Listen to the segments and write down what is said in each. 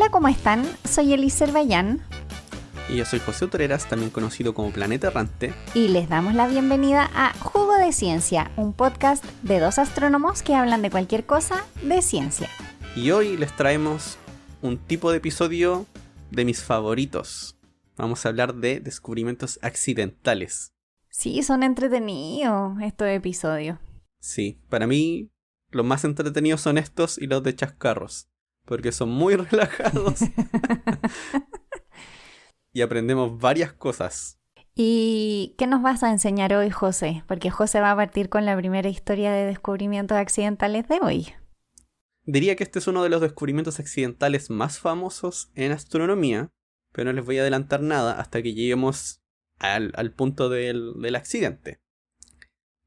Hola, ¿cómo están? Soy Elise Bayán. Y yo soy José Utreras, también conocido como Planeta Errante. Y les damos la bienvenida a Jugo de Ciencia, un podcast de dos astrónomos que hablan de cualquier cosa de ciencia. Y hoy les traemos un tipo de episodio de mis favoritos. Vamos a hablar de descubrimientos accidentales. Sí, son entretenidos estos episodios. Sí, para mí los más entretenidos son estos y los de chascarros, porque son muy relajados y aprendemos varias cosas. ¿Y qué nos vas a enseñar hoy, José? Porque José va a partir con la primera historia de descubrimientos accidentales de hoy. Diría que este es uno de los descubrimientos accidentales más famosos en astronomía, pero no les voy a adelantar nada hasta que lleguemos al punto del accidente.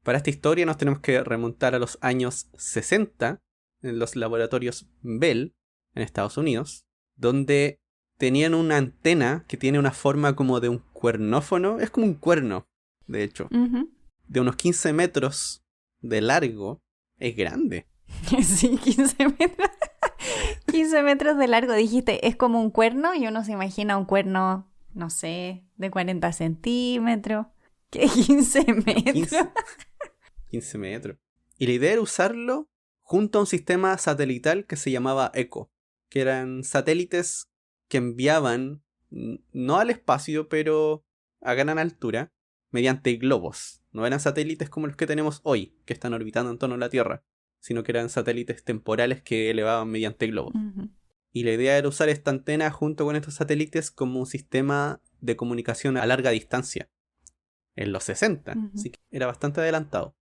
Para esta historia nos tenemos que remontar a los años 60 en los laboratorios Bell en Estados Unidos, donde tenían una antena que tiene una forma como de un cuernófono, es como un cuerno, de hecho, de unos 15 metros de largo. Es grande. Sí, 15 metros. 15 metros de largo, dijiste, es como un cuerno y uno se imagina un cuerno, no sé, de 40 centímetros. ¿Qué 15 metros? 15 metros. Y la idea era usarlo junto a un sistema satelital que se llamaba ECHO, que eran satélites que enviaban, no al espacio, pero a gran altura, mediante globos. No eran satélites como los que tenemos hoy, que están orbitando en torno a la Tierra, sino que eran satélites temporales que elevaban mediante globos. Y la idea era usar esta antena junto con estos satélites como un sistema de comunicación a larga distancia. En los 60, así que era bastante adelantado.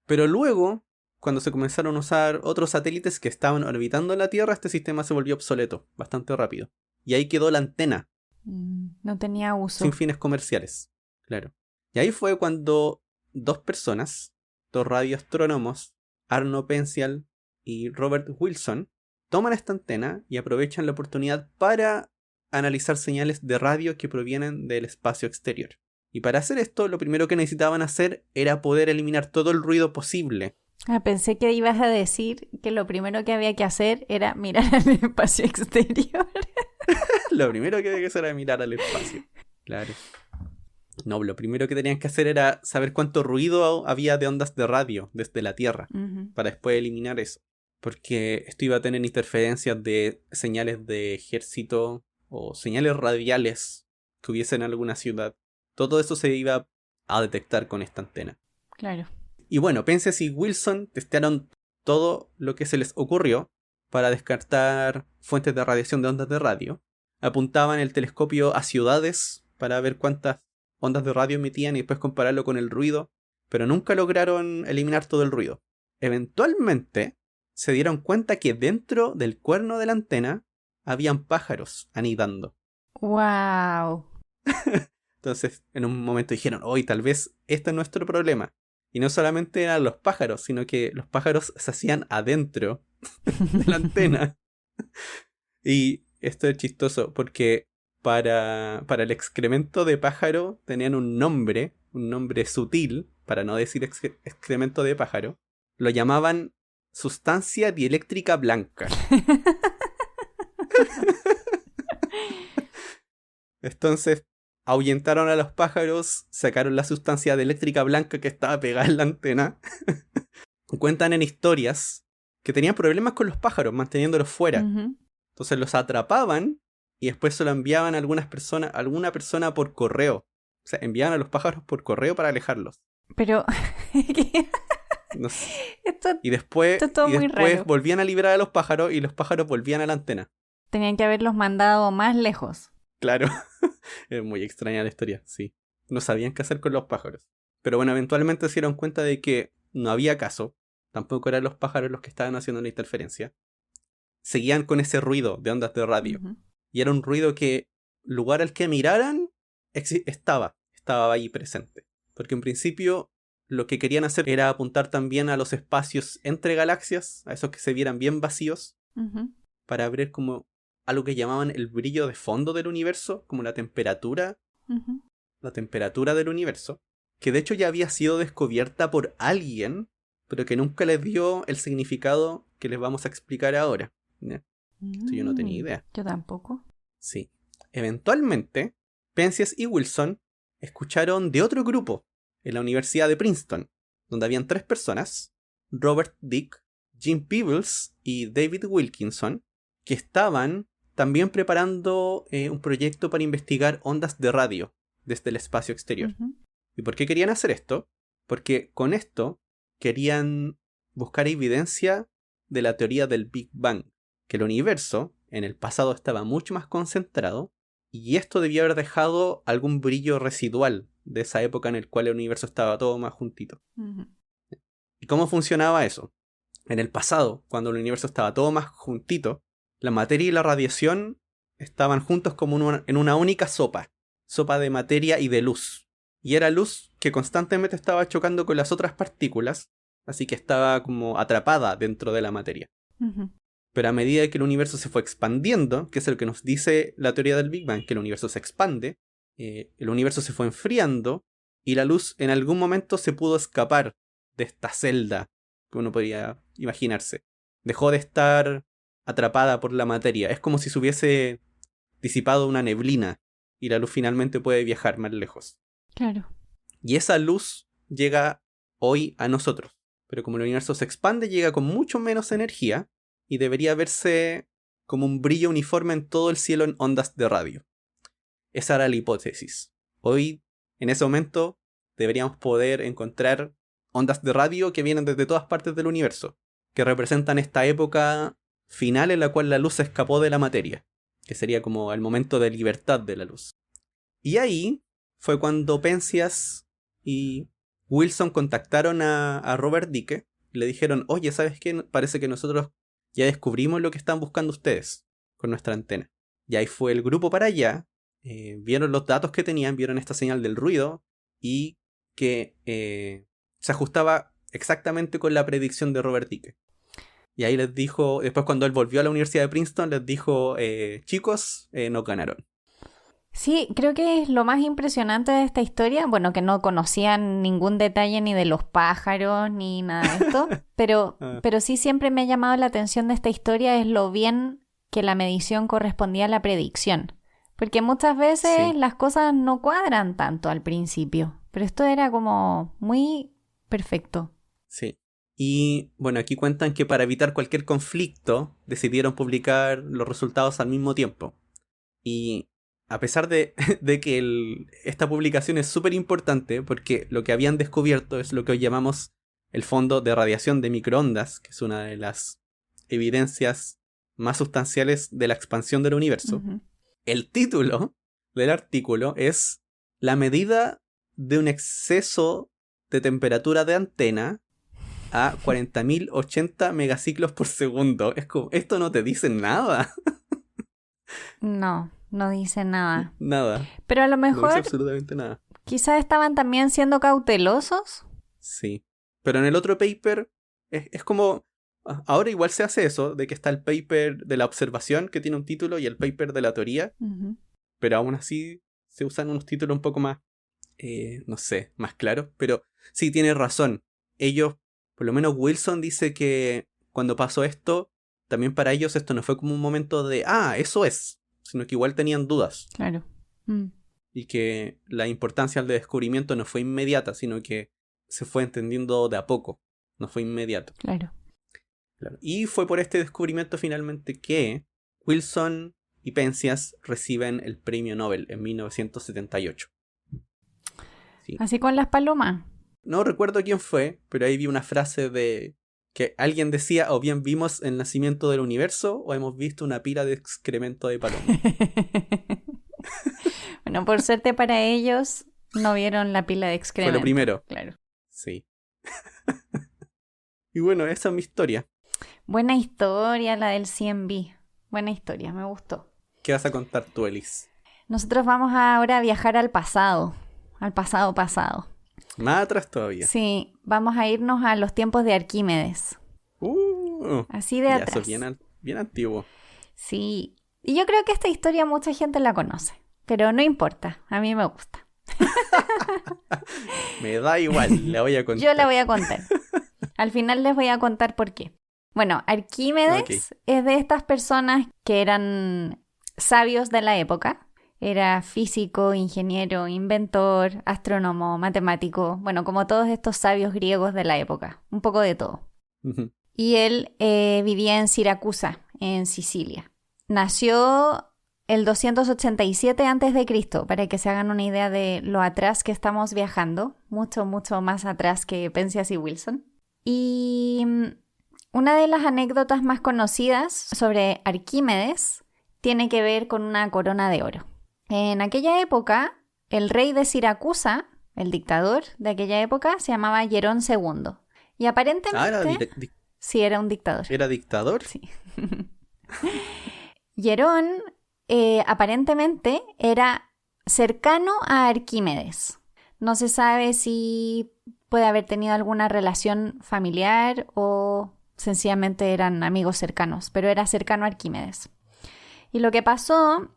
Pero luego, cuando se comenzaron a usar otros satélites que estaban orbitando la Tierra, este sistema se volvió obsoleto, bastante rápido. Y ahí quedó la antena. No tenía uso. Sin fines comerciales, claro. Y ahí fue cuando dos personas, dos radioastrónomos, Arno Pencial y Robert Wilson, toman esta antena y aprovechan la oportunidad para analizar señales de radio que provienen del espacio exterior. Y para hacer esto, lo primero que necesitaban hacer era poder eliminar todo el ruido posible. Pensé que ibas a decir que lo primero que había que hacer era mirar al espacio exterior. Lo primero que había que hacer era mirar al espacio. Claro. No, lo primero que tenían que hacer era saber cuánto ruido había de ondas de radio desde la Tierra, para después eliminar eso. Porque esto iba a tener interferencias de señales de ejército o señales radiales que hubiese en alguna ciudad. Todo eso se iba a detectar con esta antena. Claro. Y bueno, Penzias y Wilson testearon todo lo que se les ocurrió para descartar fuentes de radiación de ondas de radio. Apuntaban el telescopio a ciudades para ver cuántas ondas de radio emitían y después compararlo con el ruido, pero nunca lograron eliminar todo el ruido. Eventualmente se dieron cuenta que dentro del cuerno de la antena habían pájaros anidando. ¡Wow! Entonces, en un momento dijeron, hoy tal vez este es nuestro problema. Y no solamente eran los pájaros, sino que los pájaros se hacían adentro de la antena. Y esto es chistoso, porque para el excremento de pájaro tenían un nombre sutil, para no decir excremento de pájaro. Lo llamaban sustancia dieléctrica blanca. Entonces, ahuyentaron a los pájaros, sacaron la sustancia eléctrica blanca que estaba pegada en la antena. Cuentan en historias que tenían problemas con los pájaros, manteniéndolos fuera. Entonces los atrapaban y después se lo enviaban a alguna persona por correo. O sea, enviaban a los pájaros por correo para alejarlos. Pero... No sé. Esto Y después muy raro. Volvían a liberar a los pájaros y los pájaros volvían a la antena. Tenían que haberlos mandado más lejos. Claro. Es muy extraña la historia, sí. No sabían qué hacer con los pájaros. Pero bueno, eventualmente se dieron cuenta de que no había caso. Tampoco eran los pájaros los que estaban haciendo la interferencia. Seguían con ese ruido de ondas de radio. Y era un ruido que, lugar al que miraran, estaba ahí presente. Porque en principio lo que querían hacer era apuntar también a los espacios entre galaxias, a esos que se vieran bien vacíos, para ver como algo que llamaban el brillo de fondo del universo, como la temperatura del universo, que de hecho ya había sido descubierta por alguien, pero que nunca les dio el significado que les vamos a explicar ahora, ¿ya? Esto yo no tenía idea. Yo tampoco. Sí. Eventualmente, Penzias y Wilson escucharon de otro grupo en la Universidad de Princeton, donde habían 3 personas, Robert Dick, Jim Peebles y David Wilkinson, que estaban también preparando un proyecto para investigar ondas de radio desde el espacio exterior. Ujú. ¿Y por qué querían hacer esto? Porque con esto querían buscar evidencia de la teoría del Big Bang, que el universo en el pasado estaba mucho más concentrado y esto debía haber dejado algún brillo residual de esa época en el cual el universo estaba todo más juntito. Ujú. ¿Y cómo funcionaba eso? En el pasado, cuando el universo estaba todo más juntito, la materia y la radiación estaban juntos como en una única sopa de materia y de luz. Y era luz que constantemente estaba chocando con las otras partículas, así que estaba como atrapada dentro de la materia. Ujú. Pero a medida que el universo se fue expandiendo, que es lo que nos dice la teoría del Big Bang, que el universo se expande, el universo se fue enfriando y la luz en algún momento se pudo escapar de esta celda que uno podría imaginarse. Dejó de estar atrapada por la materia. Es como si se hubiese disipado una neblina y la luz finalmente puede viajar más lejos. Claro. Y esa luz llega hoy a nosotros. Pero como el universo se expande, llega con mucho menos energía y debería verse como un brillo uniforme en todo el cielo en ondas de radio. Esa era la hipótesis. Hoy, en ese momento, deberíamos poder encontrar ondas de radio que vienen desde todas partes del universo, que representan esta época final en la cual la luz se escapó de la materia, que sería como el momento de libertad de la luz. Y ahí fue cuando Penzias y Wilson contactaron a Robert Dicke y le dijeron, oye, ¿sabes qué? Parece que nosotros ya descubrimos lo que están buscando ustedes con nuestra antena. Y ahí fue el grupo para allá, vieron los datos que tenían, vieron esta señal del ruido y que se ajustaba exactamente con la predicción de Robert Dicke. Y ahí les dijo, después cuando él volvió a la Universidad de Princeton, les dijo, chicos, no ganaron. Sí, creo que es lo más impresionante de esta historia, bueno, que no conocían ningún detalle ni de los pájaros ni nada de esto, pero sí siempre me ha llamado la atención de esta historia es lo bien que la medición correspondía a la predicción, porque muchas veces las cosas no cuadran tanto al principio, pero esto era como muy perfecto. Sí. Y bueno, aquí cuentan que para evitar cualquier conflicto decidieron publicar los resultados al mismo tiempo. Y a pesar de que esta publicación es súper importante porque lo que habían descubierto es lo que hoy llamamos el fondo de radiación de microondas, que es una de las evidencias más sustanciales de la expansión del universo. Uh-huh. El título del artículo es la medida de un exceso de temperatura de antena a 40.080 megaciclos por segundo. Es como, esto no te dice nada. No dice nada. Nada. Pero a lo No dice mejor absolutamente nada. quizás estaban también siendo cautelosos. Sí. Pero en el otro paper es como... Ahora igual se hace eso, de que está el paper de la observación que tiene un título y el paper de la teoría. Uh-huh. Pero aún así se usan unos títulos un poco más, no sé, más claros. Pero sí, tiene razón. Ellos, por lo menos Wilson dice que cuando pasó esto, también para ellos esto no fue como un momento de, eso es, sino que igual tenían dudas. Claro. Y que la importancia del descubrimiento no fue inmediata, sino que se fue entendiendo de a poco. No fue inmediato. Claro. Y fue por este descubrimiento finalmente que Wilson y Penzias reciben el premio Nobel en 1978. Sí. Así con las palomas. No recuerdo quién fue, pero ahí vi una frase de que alguien decía, o bien vimos el nacimiento del universo o hemos visto una pila de excremento de paloma. Bueno, por suerte para ellos no vieron la pila de excremento. Fue lo primero. Claro. Sí. Y bueno, esa es mi historia. Buena historia la del CMB. Buena historia, me gustó. ¿Qué vas a contar tú, Elis? Nosotros vamos ahora a viajar al pasado. Al pasado. Más atrás todavía. Sí, vamos a irnos a los tiempos de Arquímedes. Así de atrás. Eso es bien antiguo. Sí, y yo creo que esta historia mucha gente la conoce, pero no importa, a mí me gusta. Me da igual, la voy a contar. Yo la voy a contar. Al final les voy a contar por qué. Bueno, Arquímedes Ok. es de estas personas que eran sabios de la época. Era físico, ingeniero, inventor, astrónomo, matemático, bueno, como todos estos sabios griegos de la época, un poco de todo. Ujú. Y él vivía en Siracusa, en Sicilia. Nació el 287 a.C., para que se hagan una idea de lo atrás que estamos viajando, mucho, mucho más atrás que Penzias y Wilson. Y una de las anécdotas más conocidas sobre Arquímedes tiene que ver con una corona de oro. En aquella época, el rey de Siracusa, el dictador de aquella época, se llamaba Hierón II. Y Ah, aparentemente, sí, era un dictador. ¿era dictador? Sí. Hierón aparentemente era cercano a Arquímedes. No se sabe si puede haber tenido alguna relación familiar o sencillamente eran amigos cercanos, pero era cercano a Arquímedes. Y lo que pasó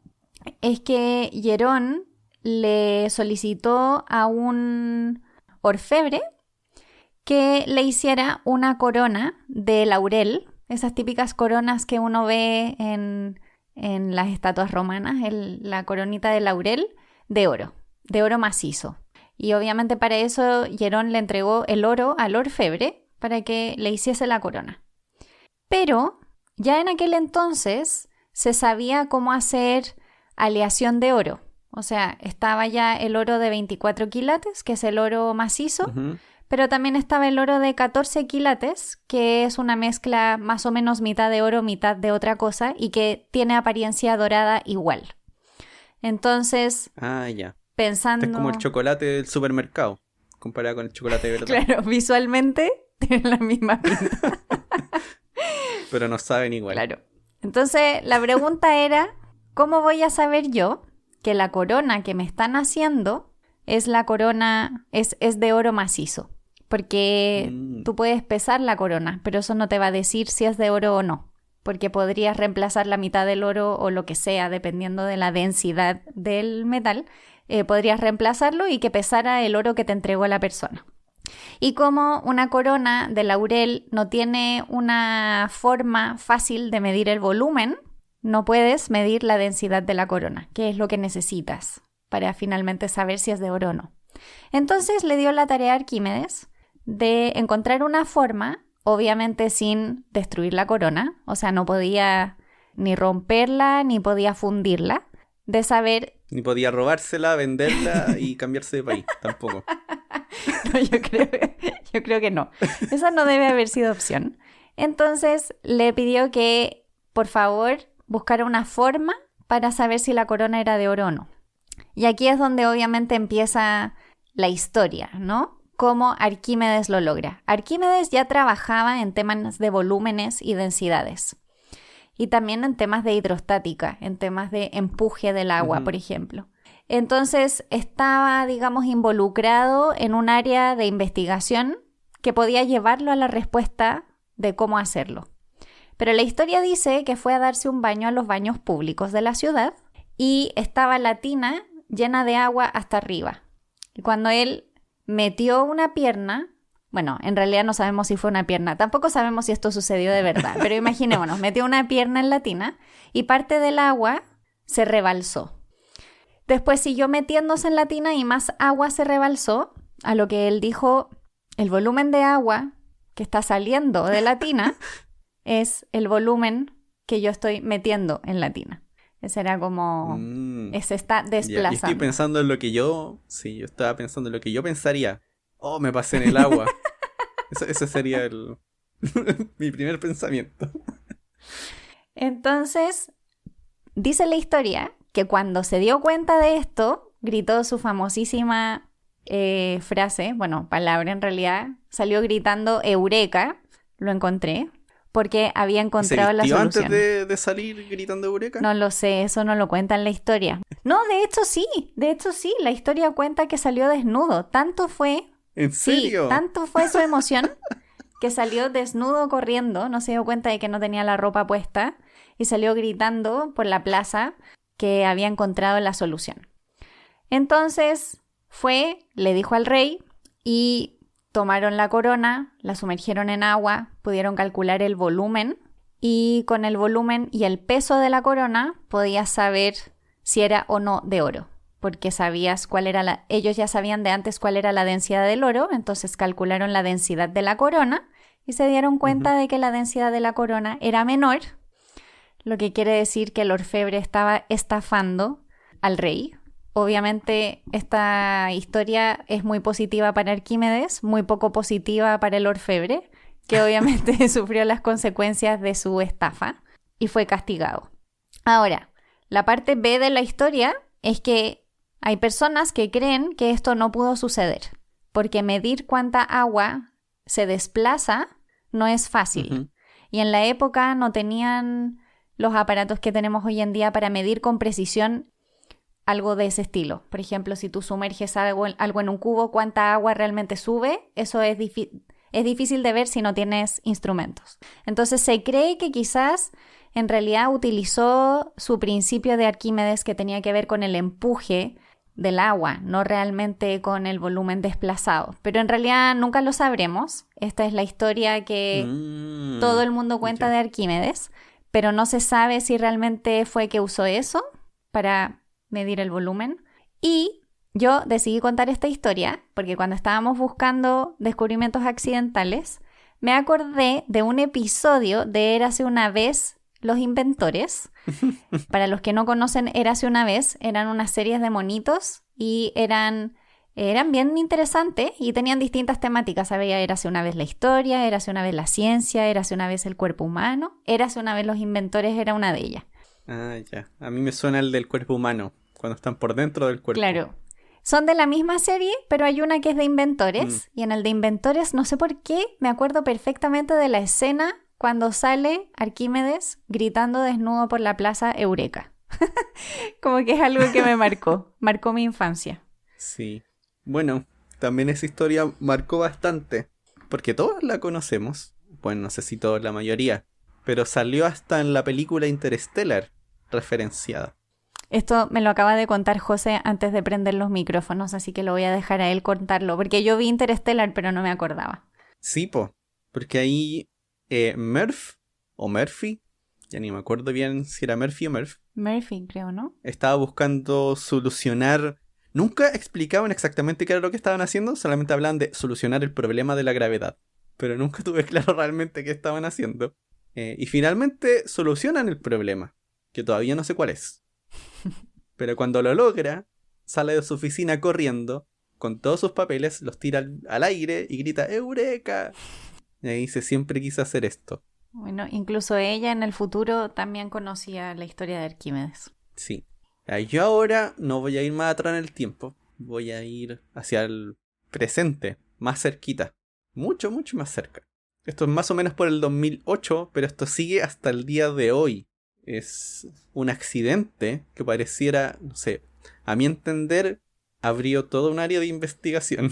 es que Hierón le solicitó a un orfebre que le hiciera una corona de laurel, esas típicas coronas que uno ve en las estatuas romanas, la coronita de laurel de oro macizo. Y obviamente para eso Hierón le entregó el oro al orfebre para que le hiciese la corona. Pero ya en aquel entonces se sabía cómo hacer aleación de oro. O sea, estaba ya el oro de 24 quilates, que es el oro macizo, Ujú. pero también estaba el oro de 14 quilates, que es una mezcla más o menos mitad de oro, mitad de otra cosa, y que tiene apariencia dorada igual. Entonces, Ah, ya. Este pensando... es como el chocolate del supermercado, comparado con el chocolate de verdad. Claro, visualmente tiene la misma pinta. Pero no saben igual. Claro. Entonces, la pregunta era, ¿cómo voy a saber yo que la corona que me están haciendo es la corona, es de oro macizo? Porque tú puedes pesar la corona, pero eso no te va a decir si es de oro o no. Porque podrías reemplazar la mitad del oro o lo que sea, dependiendo de la densidad del metal. Podrías reemplazarlo y que pesara el oro que te entregó la persona. Y como una corona de laurel no tiene una forma fácil de medir el volumen, no puedes medir la densidad de la corona, que es lo que necesitas para finalmente saber si es de oro o no. Entonces le dio la tarea a Arquímedes de encontrar una forma, obviamente sin destruir la corona, o sea, no podía ni romperla ni podía fundirla, de saber... Ni podía robársela, venderla y cambiarse de país, tampoco. No, yo creo que no. Esa no debe haber sido opción. Entonces le pidió que, por favor, buscara una forma para saber si la corona era de oro o no. Y aquí es donde obviamente empieza la historia, ¿no? Cómo Arquímedes lo logra. Arquímedes ya trabajaba en temas de volúmenes y densidades. Y también en temas de hidrostática, en temas de empuje del agua, por ejemplo. Entonces estaba, digamos, involucrado en un área de investigación que podía llevarlo a la respuesta de cómo hacerlo. Pero la historia dice que fue a darse un baño a los baños públicos de la ciudad y estaba la tina llena de agua hasta arriba. Y cuando él metió una pierna, bueno, en realidad no sabemos si fue una pierna, tampoco sabemos si esto sucedió de verdad, pero imaginémonos, metió una pierna en la tina y parte del agua se rebalsó. Después siguió metiéndose en la tina y más agua se rebalsó, a lo que él dijo, el volumen de agua que está saliendo de la tina es el volumen que yo estoy metiendo en la tina. Ese era como... se está Ya, desplazando. y estoy pensando en lo que yo... Sí, yo estaba pensando en lo que yo pensaría. Oh, me pasé en el agua. Ese sería mi primer pensamiento. Entonces, dice la historia que cuando se dio cuenta de esto, gritó su famosísima frase, bueno, palabra en realidad, salió gritando Eureka, lo encontré, porque había encontrado la ¿Se vistió solución. antes de salir gritando Eureka? No lo sé, eso no lo cuenta en la historia. No, de hecho sí, la historia cuenta que salió desnudo, tanto fue... ¿En serio? Sí, tanto fue su emoción que salió desnudo corriendo, no se dio cuenta de que no tenía la ropa puesta y salió gritando por la plaza que había encontrado la solución. Entonces fue, le dijo al rey y tomaron la corona, la sumergieron en agua, pudieron calcular el volumen y con el volumen y el peso de la corona podías saber si era o no de oro, porque sabías cuál era ellos ya sabían de antes cuál era la densidad del oro, entonces calcularon la densidad de la corona y se dieron cuenta de que la densidad de la corona era menor, lo que quiere decir que el orfebre estaba estafando al rey. Obviamente esta historia es muy positiva para Arquímedes, muy poco positiva para el orfebre, que obviamente sufrió las consecuencias de su estafa y fue castigado. Ahora, la parte B de la historia es que hay personas que creen que esto no pudo suceder, porque medir cuánta agua se desplaza no es fácil. Uh-huh. Y en la época no tenían los aparatos que tenemos hoy en día para medir con precisión algo de ese estilo. Por ejemplo, si tú sumerges algo en un cubo, cuánta agua realmente sube, eso es difícil de ver si no tienes instrumentos. Entonces se cree que quizás en realidad utilizó su principio de Arquímedes que tenía que ver con el empuje del agua, no realmente con el volumen desplazado. Pero en realidad nunca lo sabremos. Esta es la historia que todo el mundo cuenta de Arquímedes, pero no se sabe si realmente fue que usó eso para medir el volumen. Y yo decidí contar esta historia porque cuando estábamos buscando descubrimientos accidentales, me acordé de un episodio de Érase una vez los inventores. Para los que no conocen Érase una vez, eran unas series de monitos y eran bien interesantes y tenían distintas temáticas. Había Érase una vez la historia, Érase una vez la ciencia, Érase una vez el cuerpo humano, Érase una vez los inventores era una de ellas. Ah, ya. A mí me suena el del cuerpo humano, cuando están por dentro del cuerpo. Claro. Son de la misma serie, pero hay una que es de inventores. Y en el de inventores, no sé por qué, me acuerdo perfectamente de la escena cuando sale Arquímedes gritando desnudo por la plaza Eureka. Como que es algo que me marcó mi infancia. Sí. Bueno, también esa historia marcó bastante, porque todos la conocemos. Bueno, no sé si todos, la mayoría. Pero salió hasta en la película Interstellar, referenciada. Esto me lo acaba de contar José antes de prender los micrófonos, así que lo voy a dejar a él contarlo, porque yo vi Interstellar, pero no me acordaba. Sí, porque ahí Murphy, ya ni me acuerdo bien si era Murphy o Murph. Murphy, creo, ¿no? Estaba buscando solucionar. Nunca explicaban exactamente qué era lo que estaban haciendo, solamente hablaban de solucionar el problema de la gravedad. Pero nunca tuve claro realmente qué estaban haciendo. Y finalmente solucionan el problema, que todavía no sé cuál es. Pero cuando lo logra, sale de su oficina corriendo, con todos sus papeles, los tira al aire y grita ¡Eureka! Y ahí dice, siempre quise hacer esto. Bueno, incluso ella en el futuro también conocía la historia de Arquímedes. Sí. Yo ahora no voy a ir más atrás en el tiempo, voy a ir hacia el presente, más cerquita. Mucho, mucho más cerca. Esto es más o menos por el 2008, pero esto sigue hasta el día de hoy. Es un accidente que pareciera, no sé, a mi entender, abrió todo un área de investigación.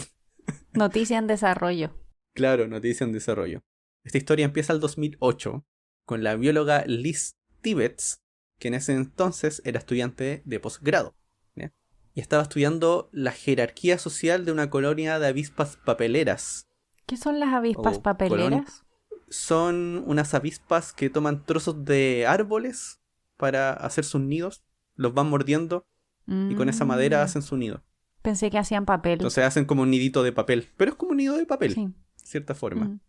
Noticia en desarrollo. Claro, noticia en desarrollo. Esta historia empieza el 2008 con la bióloga Liz Tibbets, que en ese entonces era estudiante de posgrado, ¿ya? Y estaba estudiando la jerarquía social de una colonia de avispas papeleras. ¿Qué son las avispas papeleras? Son unas avispas que toman trozos de árboles para hacer sus nidos, los van mordiendo y con esa madera hacen su nido. Pensé que hacían papel. Entonces hacen como un nidito de papel, pero es como un nido de papel, sí, de cierta forma.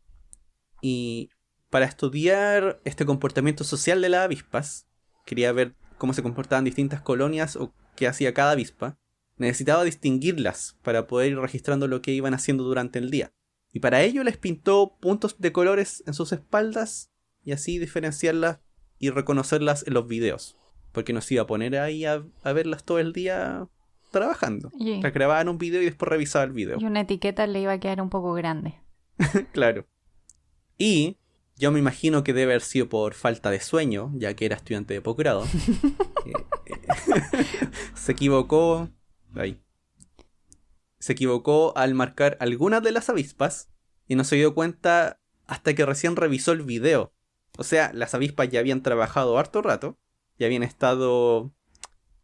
Y para estudiar este comportamiento social de las avispas, quería ver cómo se comportaban distintas colonias o qué hacía cada avispa, necesitaba distinguirlas para poder ir registrando lo que iban haciendo durante el día. Y para ello les pintó puntos de colores en sus espaldas y así diferenciarlas y reconocerlas en los videos. Porque no se iba a poner ahí a verlas todo el día trabajando. Las grababa en un video y después revisaba el video. Y una etiqueta le iba a quedar un poco grande. Claro. Y yo me imagino que debe haber sido por falta de sueño, ya que era estudiante de posgrado. Se equivocó. Ahí. Se equivocó al marcar algunas de las avispas y no se dio cuenta hasta que recién revisó el video. O sea, las avispas ya habían trabajado harto rato, ya habían estado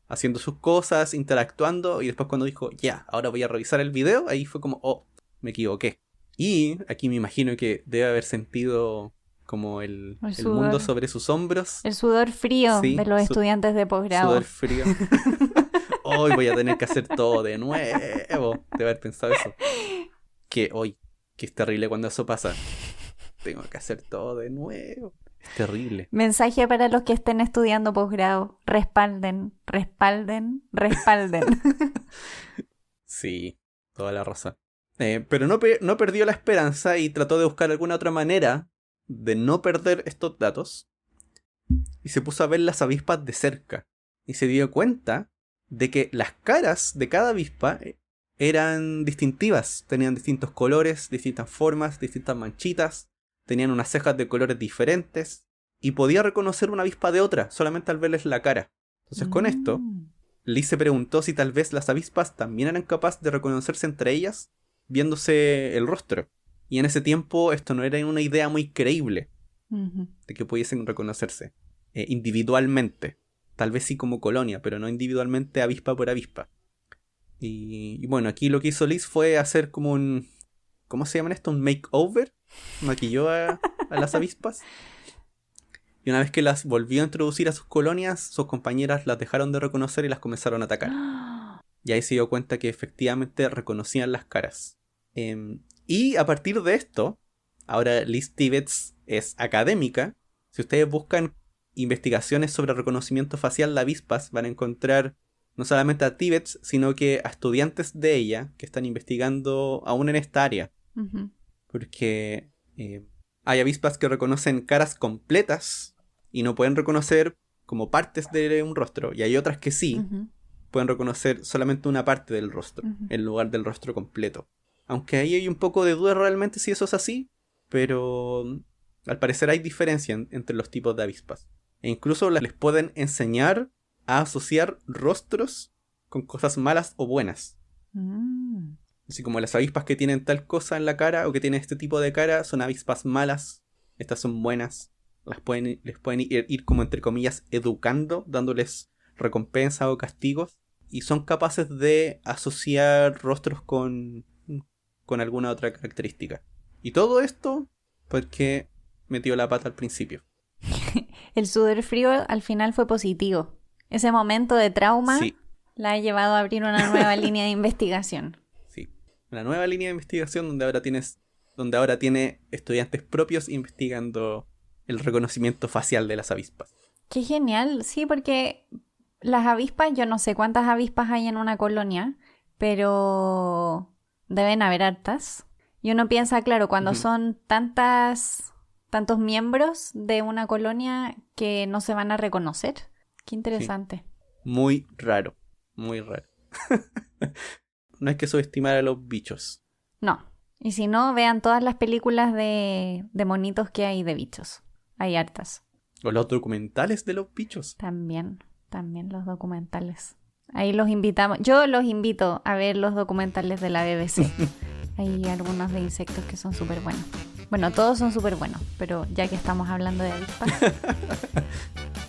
haciendo sus cosas, interactuando, y después cuando dijo, ya, ahora voy a revisar el video, ahí fue como, oh, me equivoqué. Y aquí me imagino que debe haber sentido como el mundo sobre sus hombros. El sudor frío Sí, de los estudiantes de posgrado. Sudor frío. Hoy voy a tener que hacer todo de nuevo. De haber pensado eso. Que es terrible cuando eso pasa. Tengo que hacer todo de nuevo. Es terrible. Mensaje para los que estén estudiando posgrado. Respalden, respalden, respalden. Sí, toda la razón. Pero no perdió la esperanza y trató de buscar alguna otra manera de no perder estos datos. Y se puso a ver las avispas de cerca. Y se dio cuenta de que las caras de cada avispa eran distintivas. Tenían distintos colores, distintas formas, distintas manchitas. Tenían unas cejas de colores diferentes. Y podía reconocer una avispa de otra solamente al verles la cara. Entonces con esto, Liz se preguntó si tal vez las avispas también eran capaces de reconocerse entre ellas viéndose el rostro. Y en ese tiempo esto no era una idea muy creíble de que pudiesen reconocerse individualmente. Tal vez sí como colonia, pero no individualmente avispa por avispa. Y bueno, aquí lo que hizo Liz fue hacer como un... ¿Cómo se llama esto? Un makeover. Maquilló a las avispas. Y una vez que las volvió a introducir a sus colonias, sus compañeras las dejaron de reconocer y las comenzaron a atacar. Y ahí se dio cuenta que efectivamente reconocían las caras. Y a partir de esto, ahora Liz Tibbets es académica. Si ustedes buscan investigaciones sobre reconocimiento facial de avispas, van a encontrar no solamente a Tibbets, sino que a estudiantes de ella que están investigando aún en esta área. Porque hay avispas que reconocen caras completas y no pueden reconocer como partes de un rostro. Y hay otras que sí pueden reconocer solamente una parte del rostro en lugar del rostro completo. Aunque ahí hay un poco de duda realmente si eso es así, pero al parecer hay diferencia entre los tipos de avispas. E incluso les pueden enseñar a asociar rostros con cosas malas o buenas. Así como las avispas que tienen tal cosa en la cara o que tienen este tipo de cara son avispas malas, estas son buenas. Les pueden ir como entre comillas educando, dándoles recompensa o castigos. Y son capaces de asociar rostros con alguna otra característica. Y todo esto porque metió la pata al principio. El sudor frío al final fue positivo. Ese momento de trauma la ha llevado a abrir una nueva línea de investigación. Sí, una nueva línea de investigación donde ahora tiene estudiantes propios investigando el reconocimiento facial de las avispas. Qué genial, sí, porque las avispas, yo no sé cuántas avispas hay en una colonia, pero deben haber hartas. Y uno piensa, claro, cuando son tantos miembros de una colonia que no se van a reconocer. Qué interesante. Sí. Muy raro, muy raro. No hay que subestimar a los bichos. No. Y si no, vean todas las películas de monitos que hay de bichos. Hay hartas. O los documentales de los bichos. También los documentales. Ahí los invitamos. Yo los invito a ver los documentales de la BBC. Hay algunos de insectos que son súper buenos. Bueno, todos son súper buenos, pero ya que estamos hablando de avispas.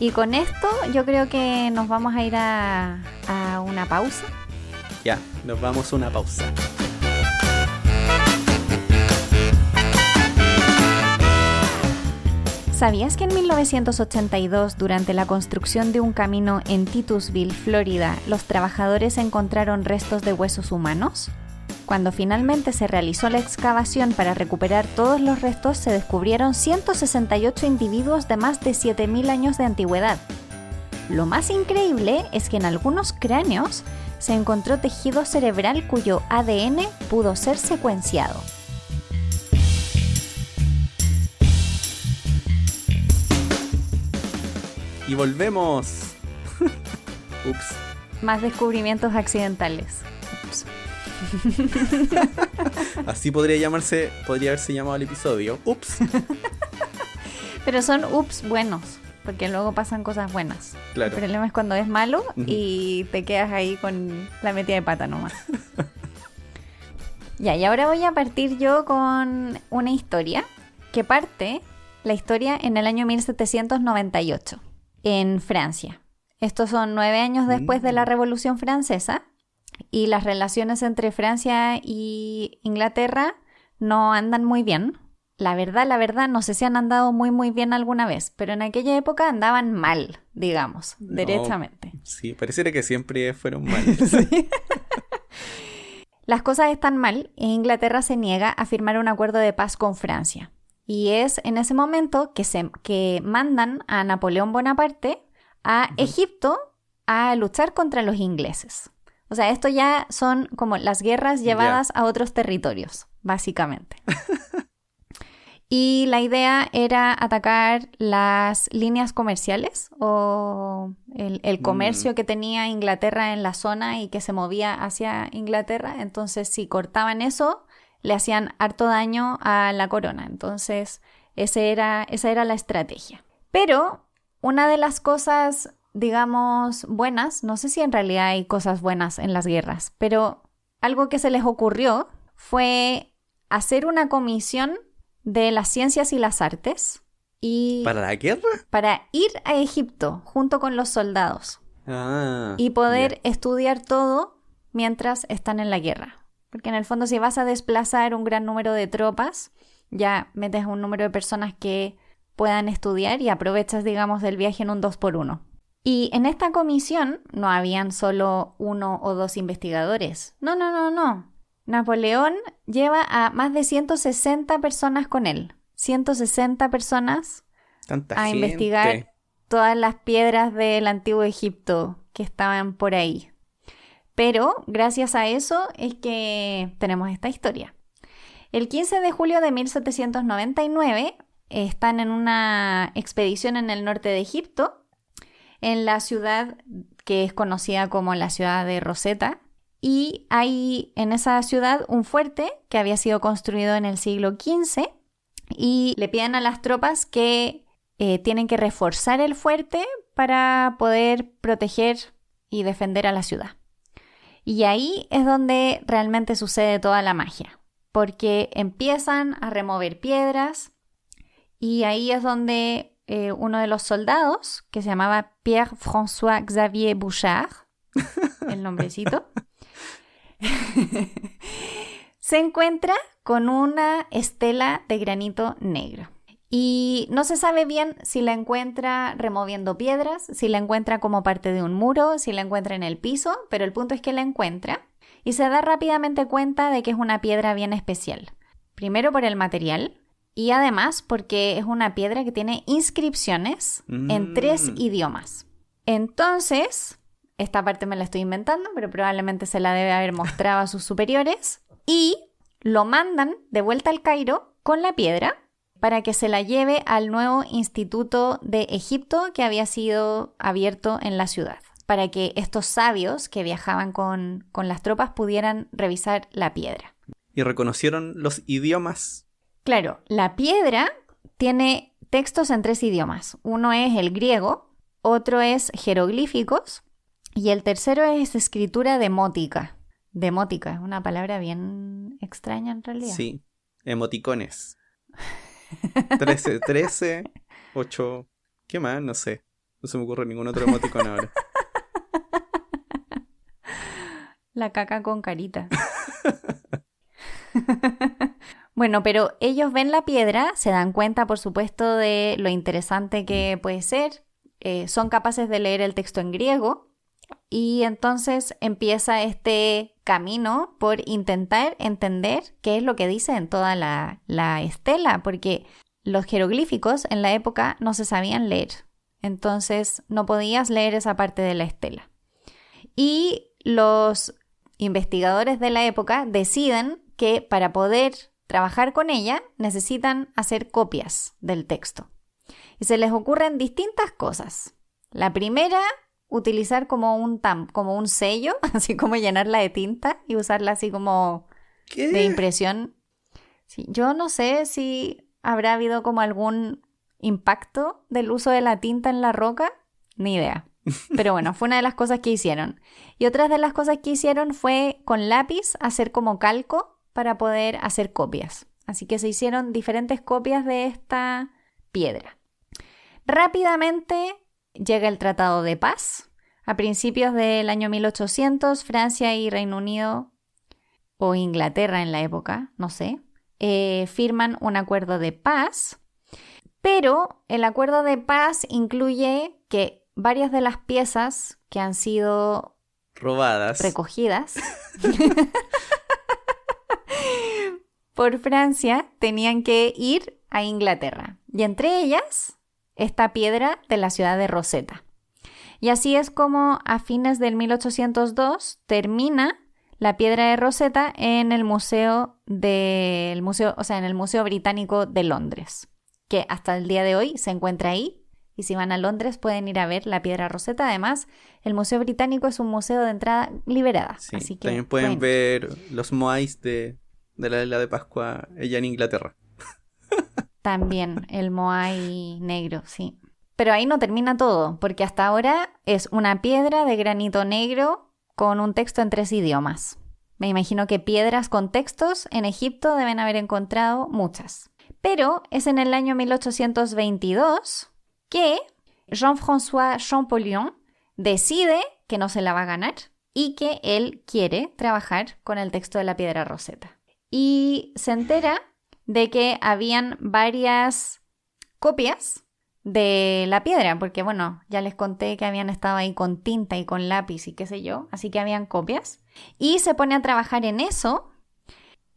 Y con esto yo creo que nos vamos a ir a una pausa. Ya, nos vamos a una pausa. ¿Sabías que en 1982, durante la construcción de un camino en Titusville, Florida, los trabajadores encontraron restos de huesos humanos? Cuando finalmente se realizó la excavación para recuperar todos los restos, se descubrieron 168 individuos de más de 7.000 años de antigüedad. Lo más increíble es que en algunos cráneos se encontró tejido cerebral cuyo ADN pudo ser secuenciado. Y volvemos. Ups. Más descubrimientos accidentales. Ups. Así podría haberse llamado el episodio. Ups. Pero son ups buenos, porque luego pasan cosas buenas. Claro. El problema es cuando es malo y te quedas ahí con la metida de pata nomás. Ya, y ahora voy a partir yo con una historia que parte la historia en el año 1798, en Francia. Estos son 9 años después de la Revolución Francesa y las relaciones entre Francia y Inglaterra no andan muy bien. La verdad, no sé si han andado muy bien alguna vez, pero en aquella época andaban mal, digamos, No, derechamente. sí, pareciera que siempre fueron mal. Sí. Las cosas están mal e Inglaterra se niega a firmar un acuerdo de paz con Francia. Y es en ese momento que mandan a Napoleón Bonaparte a Egipto a luchar contra los ingleses. O sea, esto ya son como las guerras llevadas a otros territorios, básicamente. Y la idea era atacar las líneas comerciales o el comercio que tenía Inglaterra en la zona y que se movía hacia Inglaterra. Entonces, si cortaban eso, le hacían harto daño a la corona. Entonces, esa era la estrategia. Pero una de las cosas, digamos, buenas, no sé si en realidad hay cosas buenas en las guerras, pero algo que se les ocurrió fue hacer una comisión de las ciencias y las artes y ¿Para la guerra? para ir a Egipto junto con los soldados y poder estudiar todo mientras están en la guerra. Porque en el fondo si vas a desplazar un gran número de tropas, ya metes un número de personas que puedan estudiar y aprovechas, digamos, del viaje en un 2x1. Y en esta comisión no habían solo 1 o 2 investigadores. No. Napoleón lleva a más de 160 personas con él. 160 personas Tanta a gente. investigar todas las piedras del antiguo Egipto que estaban por ahí. Pero gracias a eso es que tenemos esta historia. El 15 de julio de 1799 están en una expedición en el norte de Egipto, en la ciudad que es conocida como la ciudad de Rosetta. Y hay en esa ciudad un fuerte que había sido construido en el siglo XV y le piden a las tropas que tienen que reforzar el fuerte para poder proteger y defender a la ciudad. Y ahí es donde realmente sucede toda la magia, porque empiezan a remover piedras y ahí es donde uno de los soldados, que se llamaba Pierre-François Xavier Bouchard, el nombrecito, se encuentra con una estela de granito negro. Y no se sabe bien si la encuentra removiendo piedras, si la encuentra como parte de un muro, si la encuentra en el piso, pero el punto es que la encuentra y se da rápidamente cuenta de que es una piedra bien especial. Primero por el material y además porque es una piedra que tiene inscripciones en 3 idiomas. Entonces, esta parte me la estoy inventando, pero probablemente se la debe haber mostrado a sus superiores y lo mandan de vuelta al Cairo con la piedra para que se la lleve al nuevo instituto de Egipto que había sido abierto en la ciudad, para que estos sabios que viajaban con las tropas pudieran revisar la piedra. ¿Y reconocieron los idiomas? Claro, la piedra tiene textos en 3 idiomas. Uno es el griego, otro es jeroglíficos y el tercero es escritura demótica. Demótica es una palabra bien extraña en realidad. Sí, emoticones. 13, 8, ¿qué más? No sé. No se me ocurre ningún otro emoticón ahora. La caca con carita. Bueno, pero ellos ven la piedra, se dan cuenta, por supuesto, de lo interesante que puede ser. Son capaces de leer el texto en griego y entonces empieza este camino por intentar entender qué es lo que dice en toda la estela, porque los jeroglíficos en la época no se sabían leer, entonces no podías leer esa parte de la estela. Y los investigadores de la época deciden que para poder trabajar con ella necesitan hacer copias del texto. Y se les ocurren distintas cosas. La primera, utilizar como un sello, así como llenarla de tinta y usarla así como ¿Qué? de impresión. Sí, yo no sé si habrá habido como algún impacto del uso de la tinta en la roca, ni idea. Pero bueno, fue una de las cosas que hicieron. Y otras de las cosas que hicieron fue con lápiz hacer como calco para poder hacer copias. Así que se hicieron diferentes copias de esta piedra. Rápidamente llega el Tratado de Paz. A principios del año 1800, Francia y Reino Unido, o Inglaterra en la época, no sé, firman un acuerdo de paz, pero el acuerdo de paz incluye que varias de las piezas que han sido robadas, recogidas por Francia tenían que ir a Inglaterra. Y entre ellas, esta piedra de la ciudad de Rosetta. Y así es como a fines del 1802 termina la piedra de Rosetta en el Museo en el Museo Británico de Londres, que hasta el día de hoy se encuentra ahí. Y si van a Londres pueden ir a ver la piedra Rosetta. Además, el Museo Británico es un museo de entrada liberada. Sí, así que también pueden ver los moais de la isla de Pascua allá en Inglaterra. También el Moai negro, sí. Pero ahí no termina todo, porque hasta ahora es una piedra de granito negro con un texto en 3 idiomas. Me imagino que piedras con textos en Egipto deben haber encontrado muchas. Pero es en el año 1822 que Jean-François Champollion decide que no se la va a ganar y que él quiere trabajar con el texto de la piedra Rosetta. Y se entera de que habían varias copias de la piedra, porque bueno, ya les conté que habían estado ahí con tinta y con lápiz y qué sé yo, así que habían copias. Y se pone a trabajar en eso,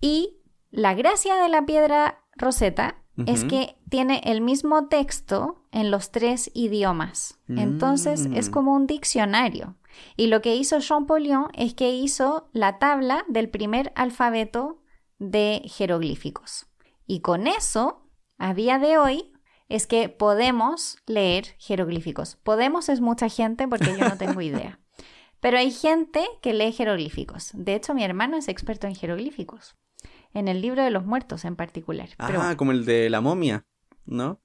y la gracia de la piedra Rosetta es que tiene el mismo texto en los 3 idiomas. Entonces es como un diccionario. Y lo que hizo Champollion es que hizo la tabla del primer alfabeto de jeroglíficos. Y con eso, a día de hoy, es que podemos leer jeroglíficos. Podemos es mucha gente porque yo no tengo idea. Pero hay gente que lee jeroglíficos. De hecho, mi hermano es experto en jeroglíficos. En el libro de los muertos en particular. Pero bueno. Como el de la momia, ¿no?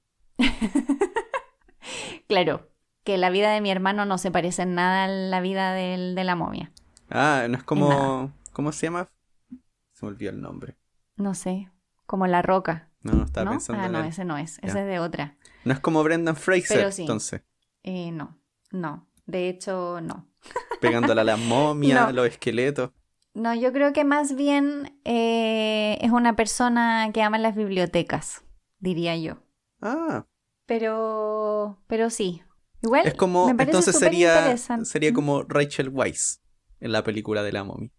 Claro, que la vida de mi hermano no se parece en nada a la vida de la momia. No es como... ¿Cómo se llama? Se me olvidó el nombre. No sé, como La Roca. No, estaba pensando en no, él. ese no es. Ya. Ese es de otra. No es como Brendan Fraser, pero sí. Entonces. No. De hecho, no. Pegándole a las momias, No. a los esqueletos. No, yo creo que más bien es una persona que ama las bibliotecas, diría yo. Pero sí. Igual es como, me parece entonces superinteresante. sería como Rachel Weisz en la película de la momia.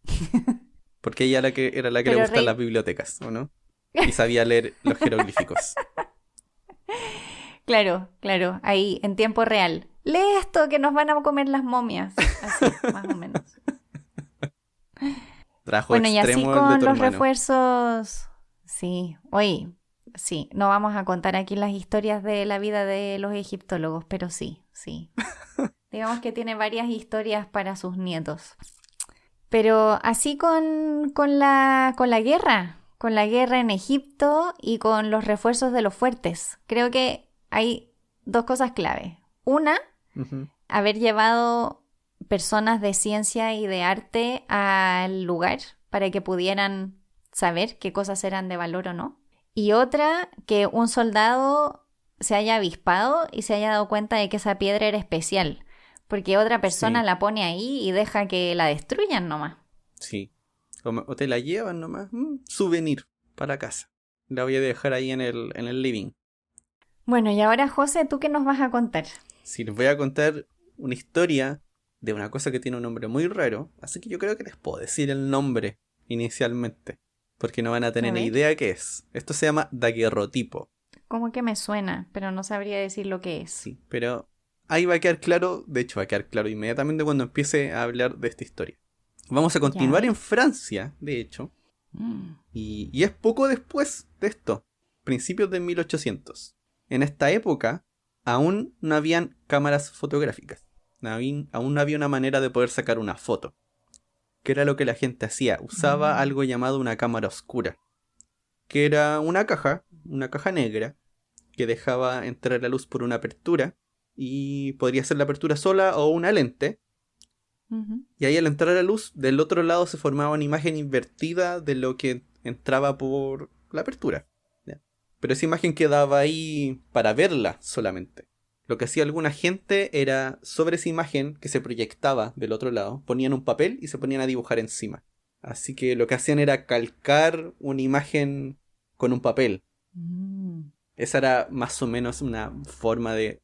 Porque ella era la que Pero le gustan las bibliotecas, ¿o no? Y sabía leer los jeroglíficos. Claro, ahí, en tiempo real. Lee esto que nos van a comer las momias. Así, más o menos. Trajo bueno, y así extremo con el de tu los hermano. refuerzos. Sí, oye, sí, no vamos a contar aquí las historias de la vida de los egiptólogos, pero sí. Digamos que tiene varias historias para sus nietos. Pero así con la guerra en Egipto y con los refuerzos de los fuertes. Creo que hay 2 cosas clave. Una, haber llevado personas de ciencia y de arte al lugar para que pudieran saber qué cosas eran de valor o no. Y otra, que un soldado se haya avispado y se haya dado cuenta de que esa piedra era especial, porque otra persona la pone ahí y deja que la destruyan nomás. Sí. O te la llevan nomás. Souvenir para casa. La voy a dejar ahí en el living. Bueno, y ahora, José, ¿tú qué nos vas a contar? Sí, les voy a contar una historia de una cosa que tiene un nombre muy raro. Así que yo creo que les puedo decir el nombre inicialmente, porque no van a tener ni idea qué es. Esto se llama daguerrotipo. Como que me suena, pero no sabría decir lo que es. Sí, pero ahí va a quedar claro. De hecho, va a quedar claro inmediatamente cuando empiece a hablar de esta historia. Vamos a continuar en Francia, de hecho. Y es poco después de esto, principios de 1800. En esta época aún no habían cámaras fotográficas. Aún no había una manera de poder sacar una foto. ¿Qué era lo que la gente hacía? Usaba algo llamado una cámara oscura, que era una caja negra, que dejaba entrar la luz por una apertura, y podría ser la apertura sola o una lente. Y ahí al entrar la luz, del otro lado se formaba una imagen invertida de lo que entraba por la apertura. ¿Ya? Pero esa imagen quedaba ahí para verla solamente. Lo que hacía alguna gente era, sobre esa imagen que se proyectaba del otro lado, ponían un papel y se ponían a dibujar encima. Así que lo que hacían era calcar una imagen con un papel. Mm. Esa era más o menos una forma de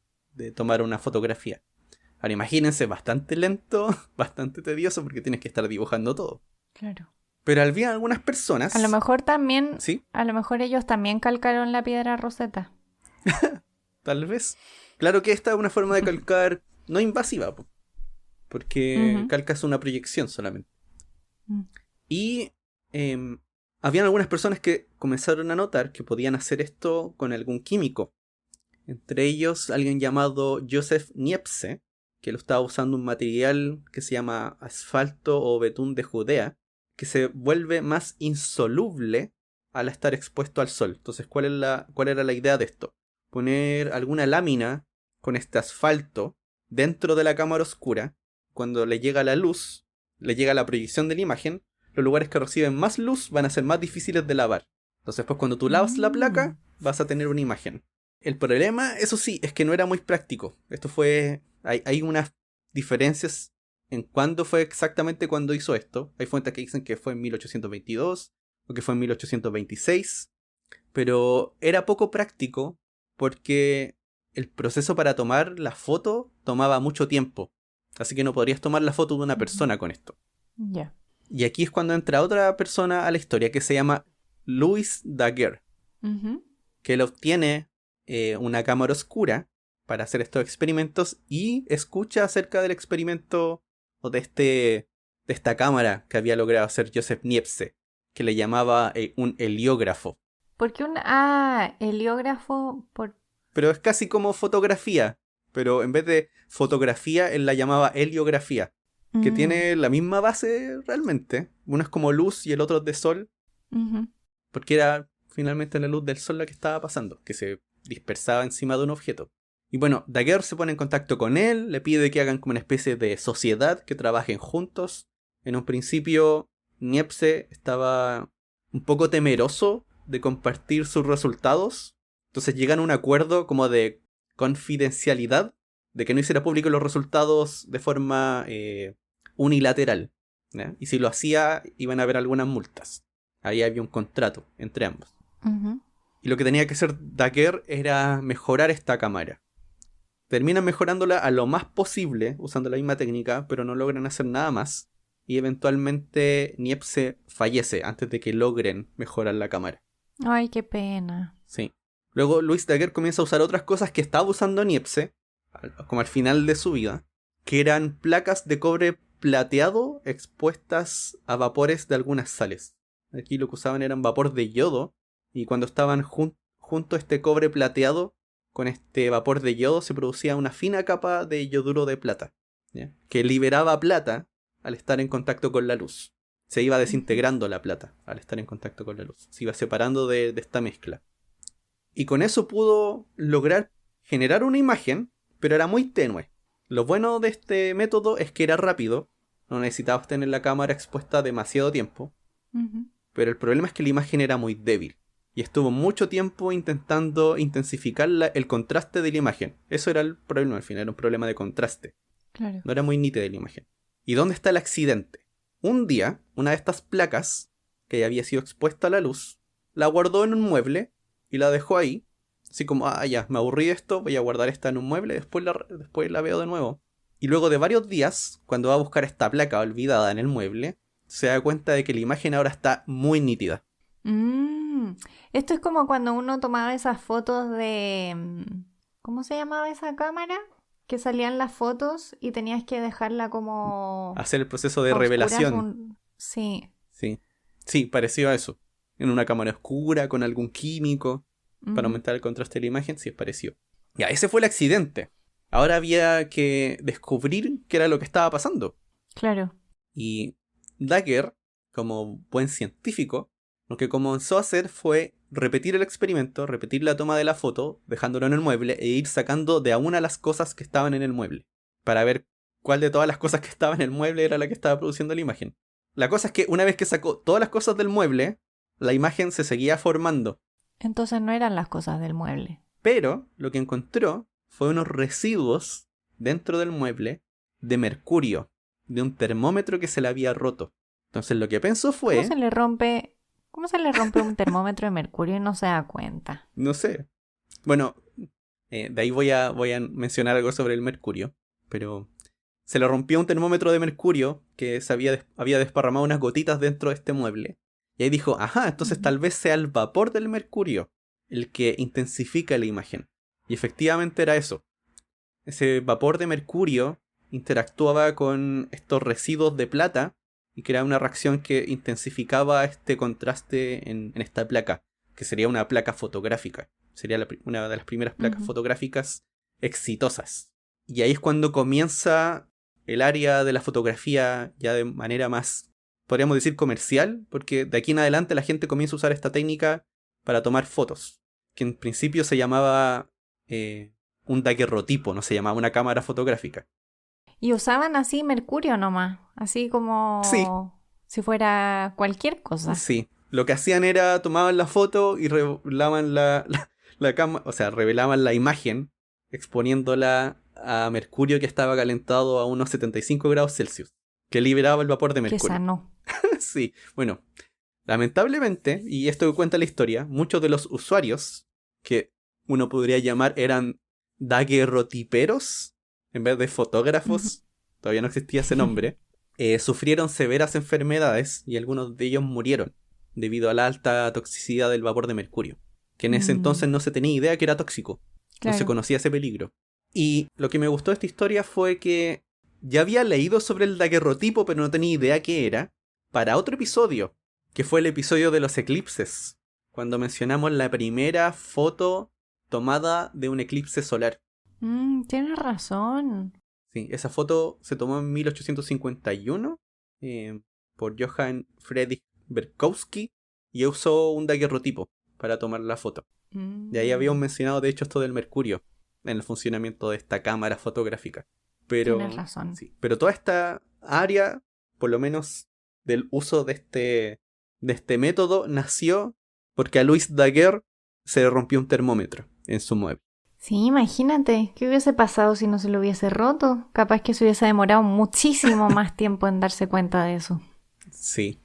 tomar una fotografía. Ahora imagínense, bastante lento, bastante tedioso porque tienes que estar dibujando todo. Claro. Pero había algunas personas... A lo mejor también, Sí, a lo mejor ellos también calcaron la piedra Rosetta. tal vez. Claro que esta es una forma de calcar no invasiva, porque Ujú. calcas una proyección solamente. Mm. Y habían algunas personas que comenzaron a notar que podían hacer esto con algún químico. Entre ellos alguien llamado Joseph Niepce, que lo estaba usando un material que se llama asfalto o betún de Judea, que se vuelve más insoluble al estar expuesto al sol. Entonces, ¿cuál era la idea de esto? Poner alguna lámina con este asfalto dentro de la cámara oscura. Cuando le llega la luz, le llega la proyección de la imagen, los lugares que reciben más luz van a ser más difíciles de lavar. Entonces, pues cuando tú lavas la Mm. placa, vas a tener una imagen. El problema, eso sí, es que no era muy práctico. Hay unas diferencias en cuándo fue exactamente cuando hizo esto. Hay fuentes que dicen que fue en 1822 o que fue en 1826. Pero era poco práctico porque el proceso para tomar la foto tomaba mucho tiempo. Así que no podrías tomar la foto de una Ujú. persona con esto. Ya. Y aquí es cuando entra otra persona a la historia que se llama Louis Daguerre, Ujú. que él obtiene una cámara oscura para hacer estos experimentos y escucha acerca del experimento o de esta cámara que había logrado hacer Joseph Niepce, que le llamaba un heliógrafo. Porque heliógrafo por... Pero es casi como fotografía, pero en vez de fotografía él la llamaba heliografía, que Mm. tiene la misma base realmente. Uno es como luz y el otro es de sol, Ujú. porque era finalmente la luz del sol la que estaba pasando, que se dispersaba encima de un objeto. Y bueno, Daguerre se pone en contacto con él, le pide que hagan como una especie de sociedad, que trabajen juntos. En un principio, Niepce estaba un poco temeroso de compartir sus resultados, entonces llegan a un acuerdo como de confidencialidad, de que no hiciera público los resultados de forma unilateral, ¿ya? Y si lo hacía, iban a haber algunas multas. Ahí había un contrato entre ambos. Ujú. Y lo que tenía que hacer Daguerre era mejorar esta cámara. Terminan mejorándola a lo más posible, usando la misma técnica, pero no logran hacer nada más. Y eventualmente Niepce fallece antes de que logren mejorar la cámara. Ay, qué pena. Sí. Luego Louis Daguerre comienza a usar otras cosas que estaba usando Niepce, como al final de su vida, que eran placas de cobre plateado expuestas a vapores de algunas sales. Aquí lo que usaban eran vapor de yodo, y cuando estaban junto a este cobre plateado, con este vapor de yodo se producía una fina capa de yoduro de plata, ¿ya? Que liberaba plata al estar en contacto con la luz. Se iba Ujú. desintegrando la plata al estar en contacto con la luz. Se iba separando de esta mezcla. Y con eso pudo lograr generar una imagen, pero era muy tenue. Lo bueno de este método es que era rápido, no necesitabas tener la cámara expuesta demasiado tiempo, Ujú. pero el problema es que la imagen era muy débil. Y estuvo mucho tiempo intentando intensificar el contraste de la imagen. Eso era el problema al final, era un problema de contraste. Claro. No era muy nítida la imagen. ¿Y dónde está el accidente? Un día, una de estas placas, que ya había sido expuesta a la luz, la guardó en un mueble y la dejó ahí. Así como, ya, me aburrí de esto, voy a guardar esta en un mueble, después la veo de nuevo. Y luego de varios días, cuando va a buscar esta placa olvidada en el mueble, se da cuenta de que la imagen ahora está muy nítida. Mm. Esto es como cuando uno tomaba esas fotos de... ¿Cómo se llamaba esa cámara? Que salían las fotos y tenías que dejarla como Hacer el proceso de a oscuras revelación. un... Sí. Sí. Sí, parecido a eso. En una cámara oscura, con algún químico, para Ujú. aumentar el contraste de la imagen, sí es parecido. Ya, ese fue el accidente. Ahora había que descubrir qué era lo que estaba pasando. Claro. Y Daguerre, como buen científico, lo que comenzó a hacer fue repetir el experimento, repetir la toma de la foto, dejándolo en el mueble e ir sacando de a una las cosas que estaban en el mueble, para ver cuál de todas las cosas que estaban en el mueble era la que estaba produciendo la imagen. La cosa es que una vez que sacó todas las cosas del mueble, la imagen se seguía formando, Entonces no eran las cosas del mueble. pero lo que encontró fue unos residuos dentro del mueble de mercurio, de un termómetro que se le había roto. Entonces lo que pensó ¿Cómo fue, se le rompe? ¿Cómo se le rompe un termómetro de mercurio y no se da cuenta? No sé. Bueno, de ahí voy a mencionar algo sobre el mercurio. Pero se le rompió un termómetro de mercurio que había desparramado unas gotitas dentro de este mueble. Y ahí dijo, ajá, entonces tal vez sea el vapor del mercurio el que intensifica la imagen. Y efectivamente era eso. Ese vapor de mercurio interactuaba con estos residuos de plata y creaba una reacción que intensificaba este contraste en esta placa, que sería una placa fotográfica. Sería una de las primeras placas fotográficas exitosas. Y ahí es cuando comienza el área de la fotografía ya de manera más, podríamos decir, comercial, porque de aquí en adelante la gente comienza a usar esta técnica para tomar fotos, que en principio se llamaba un daguerrotipo, no se llamaba una cámara fotográfica. Y usaban así mercurio nomás, así Sí, como si fuera cualquier cosa. sí. Lo que hacían era tomaban la foto y revelaban la cámara, o sea, revelaban la imagen exponiéndola a mercurio que estaba calentado a unos 75 grados Celsius, que liberaba el vapor de Qué mercurio. sano. Sí, bueno, lamentablemente, y esto cuenta la historia, muchos de los usuarios, que uno podría llamar eran daguerrotiperos, en vez de fotógrafos, todavía no existía ese nombre, sufrieron severas enfermedades y algunos de ellos murieron debido a la alta toxicidad del vapor de mercurio, que en ese entonces no se tenía idea que era tóxico, no se Claro. conocía ese peligro. Y lo que me gustó de esta historia fue que ya había leído sobre el daguerrotipo, pero no tenía idea qué era, para otro episodio, que fue el episodio de los eclipses, cuando mencionamos la primera foto tomada de un eclipse solar. Tienes razón. Sí, esa foto se tomó en 1851 por Johann Friedrich Berkowski y usó un daguerrotipo para tomar la foto. De ahí habíamos mencionado, de hecho, esto del mercurio en el funcionamiento de esta cámara fotográfica. Pero, Tienes razón. sí, pero toda esta área, por lo menos del uso de este método, nació porque a Louis Daguerre se le rompió un termómetro en su mueble. Sí, imagínate, ¿qué hubiese pasado si no se lo hubiese roto? Capaz que se hubiese demorado muchísimo más tiempo en darse cuenta de eso. Sí.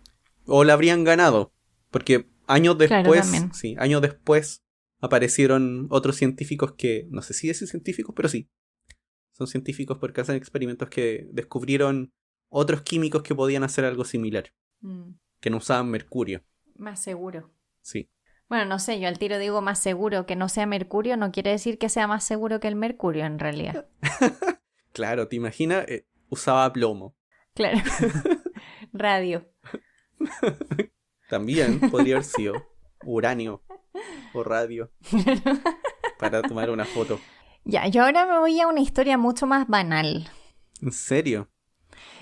O la habrían ganado. Porque años Claro, después, también. sí, años después aparecieron otros científicos que, no sé si decir científicos, pero sí. Son científicos porque hacen experimentos que descubrieron otros químicos que podían hacer algo similar. Que no usaban mercurio. Más seguro. Sí. Bueno, no sé, yo al tiro digo más seguro que no sea mercurio, no quiere decir que sea más seguro que el mercurio en realidad. Claro, ¿te imaginas? Usaba plomo. Claro. Radio. También podría haber sido uranio o radio para tomar una foto. Ya, yo ahora me voy a una historia mucho más banal. ¿En serio?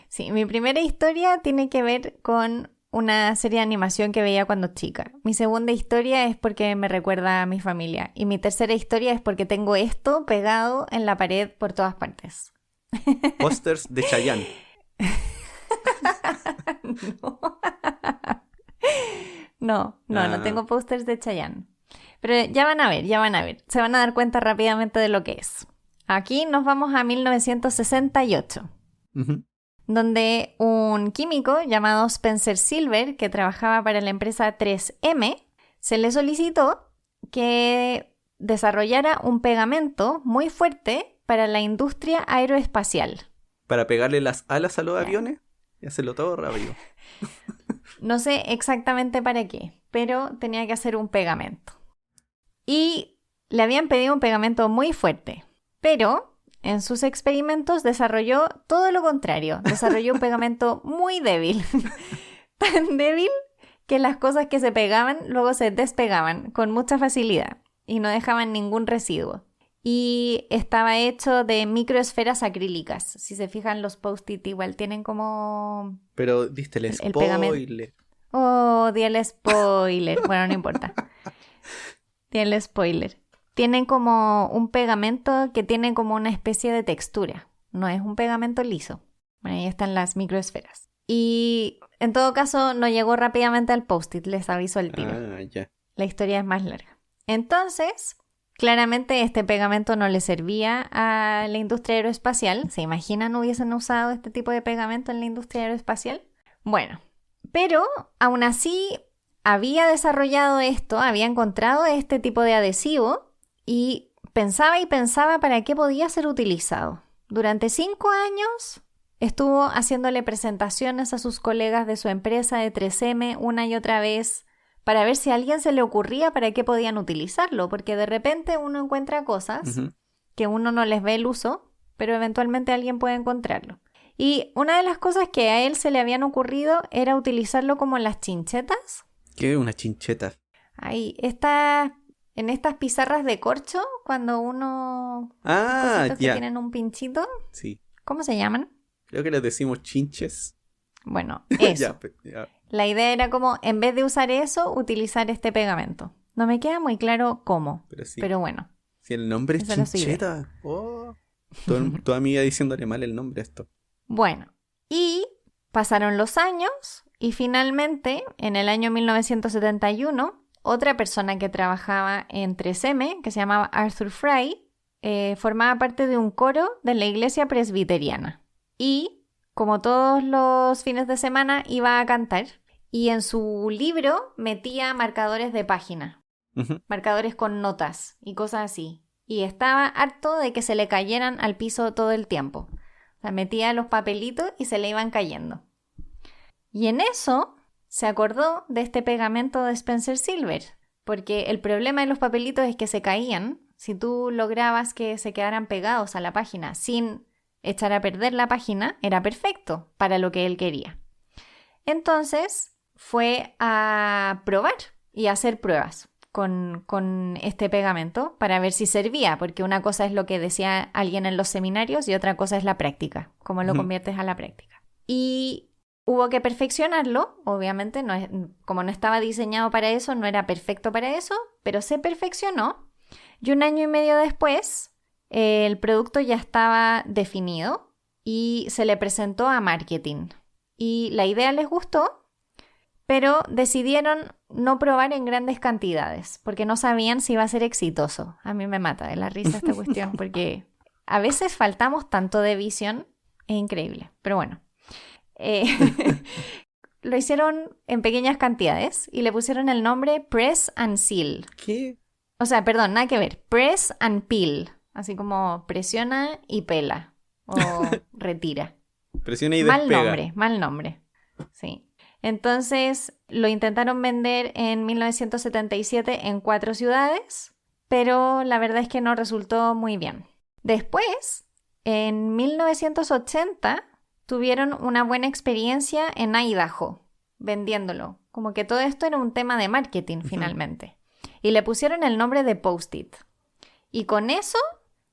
Sí, mi primera historia tiene que ver con una serie de animación que veía cuando chica. Mi segunda historia es porque me recuerda a mi familia. Y mi tercera historia es porque tengo esto pegado en la pared por todas partes. Pósters de Chayanne. No tengo pósters de Chayanne. Pero ya van a ver. Se van a dar cuenta rápidamente de lo que es. Aquí nos vamos a 1968. Uh-huh. Donde un químico llamado Spencer Silver, que trabajaba para la empresa 3M, se le solicitó que desarrollara un pegamento muy fuerte para la industria aeroespacial. ¿Para pegarle las alas a los aviones? Y hacerlo todo rápido. No sé exactamente para qué, pero tenía que hacer un pegamento. Y le habían pedido un pegamento muy fuerte, pero en sus experimentos desarrolló todo lo contrario. Desarrolló un pegamento muy débil. Tan débil que las cosas que se pegaban luego se despegaban con mucha facilidad y no dejaban ningún residuo. Y estaba hecho de microesferas acrílicas. Si se fijan, los post-it igual tienen como... Pero diste el pegamento. spoiler. Oh, di el spoiler. Bueno, no importa. Di el spoiler. Tienen como un pegamento que tiene como una especie de textura. No es un pegamento liso. Bueno, ahí están las microesferas. Y en todo caso no llegó rápidamente al post-it, les aviso al tiro. Ya. La historia es más larga. Entonces, claramente este pegamento no le servía a la industria aeroespacial. ¿Se imaginan hubiesen usado este tipo de pegamento en la industria aeroespacial? Bueno, pero aún así había desarrollado esto, había encontrado este tipo de adhesivo y pensaba para qué podía ser utilizado. Durante 5 años estuvo haciéndole presentaciones a sus colegas de su empresa de 3M una y otra vez para ver si a alguien se le ocurría para qué podían utilizarlo, porque de repente uno encuentra cosas que uno no les ve el uso, pero eventualmente alguien puede encontrarlo. Y una de las cosas que a él se le habían ocurrido era utilizarlo como las chinchetas. ¿Qué es una chincheta? Ahí, en estas pizarras de corcho, cuando uno... Ya. que tienen un pinchito. Sí. ¿Cómo se llaman? Creo que les decimos chinches. Bueno, eso. Ya. La idea era como, en vez de usar eso, utilizar este pegamento. No me queda muy claro cómo, pero bueno. Si el nombre es chincheta. Oh. Toda mi vida diciéndole mal el nombre a esto. Bueno, y pasaron los años y finalmente, en el año 1971, otra persona que trabajaba en 3M, que se llamaba Arthur Fry, formaba parte de un coro de la iglesia presbiteriana. Y, como todos los fines de semana, iba a cantar. Y en su libro metía marcadores de página, marcadores con notas y cosas así. Y estaba harto de que se le cayeran al piso todo el tiempo. O sea, metía los papelitos y se le iban cayendo. Y en eso se acordó de este pegamento de Spencer Silver, porque el problema de los papelitos es que se caían. Si tú lograbas que se quedaran pegados a la página sin echar a perder la página, era perfecto para lo que él quería. Entonces fue a probar y a hacer pruebas con este pegamento para ver si servía, porque una cosa es lo que decía alguien en los seminarios y otra cosa es la práctica, cómo lo conviertes a la práctica. Y hubo que perfeccionarlo, obviamente, como no estaba diseñado para eso, no era perfecto para eso, pero se perfeccionó y 1 año y medio después el producto ya estaba definido y se le presentó a marketing. Y la idea les gustó, pero decidieron no probar en grandes cantidades porque no sabían si iba a ser exitoso. A mí me mata de la risa esta cuestión porque a veces faltamos tanto de visión, es increíble, pero bueno. Lo hicieron en pequeñas cantidades y le pusieron el nombre Press and Seal. ¿Qué? O sea, perdón, nada que ver. Press and Peel. Así como presiona y pela. O retira. Presiona y despega. Mal nombre. Sí. Entonces lo intentaron vender en 1977 en 4 ciudades, pero la verdad es que no resultó muy bien. Después, en 1980, tuvieron una buena experiencia en Idaho, vendiéndolo. Como que todo esto era un tema de marketing finalmente. Y le pusieron el nombre de Post-it. Y con eso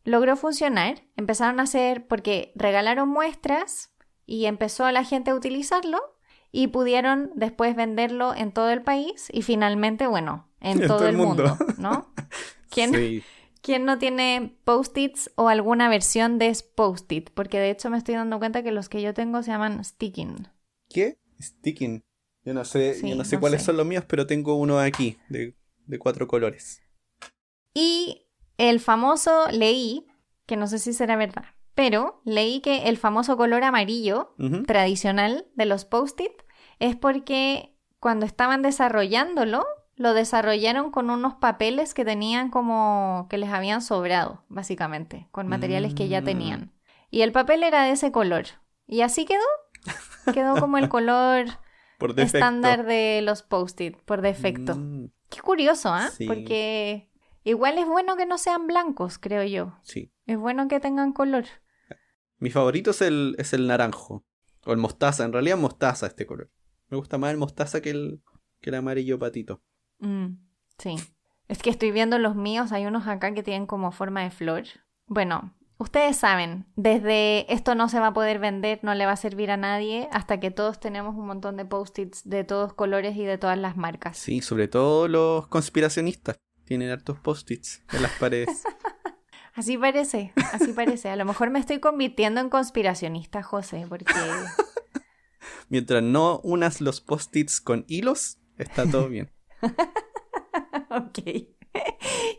logró funcionar. Empezaron a hacer, porque regalaron muestras y empezó la gente a utilizarlo y pudieron después venderlo en todo el país y finalmente, bueno, en todo el mundo, ¿no? ¿Quién no tiene Post-its o alguna versión de Post-it? Porque de hecho me estoy dando cuenta que los que yo tengo se llaman Sticking. ¿Qué? Sticking. Yo no sé cuáles son los míos, pero tengo uno aquí de 4 colores. Y el famoso, leí, que no sé si será verdad, pero leí que el famoso color amarillo tradicional de los Post-it es porque cuando estaban desarrollándolo, lo desarrollaron con unos papeles que tenían como que les habían sobrado, básicamente, con materiales que ya tenían. Y el papel era de ese color. Y así quedó como el color estándar de los Post-it, por defecto. Qué curioso, ¿eh? Sí. Porque igual es bueno que no sean blancos, creo yo. Sí. Es bueno que tengan color. Mi favorito es el naranjo. O el mostaza, en realidad mostaza este color. Me gusta más el mostaza que el amarillo patito. Sí. Es que estoy viendo los míos, hay unos acá que tienen como forma de flor. Bueno, ustedes saben, desde esto no se va a poder vender, no le va a servir a nadie, hasta que todos tenemos un montón de Post-its de todos colores y de todas las marcas. Sí, sobre todo los conspiracionistas tienen hartos Post-its en las paredes. Así parece. A lo mejor me estoy convirtiendo en conspiracionista, José, porque... Mientras no unas los Post-its con hilos, está todo bien. Ok.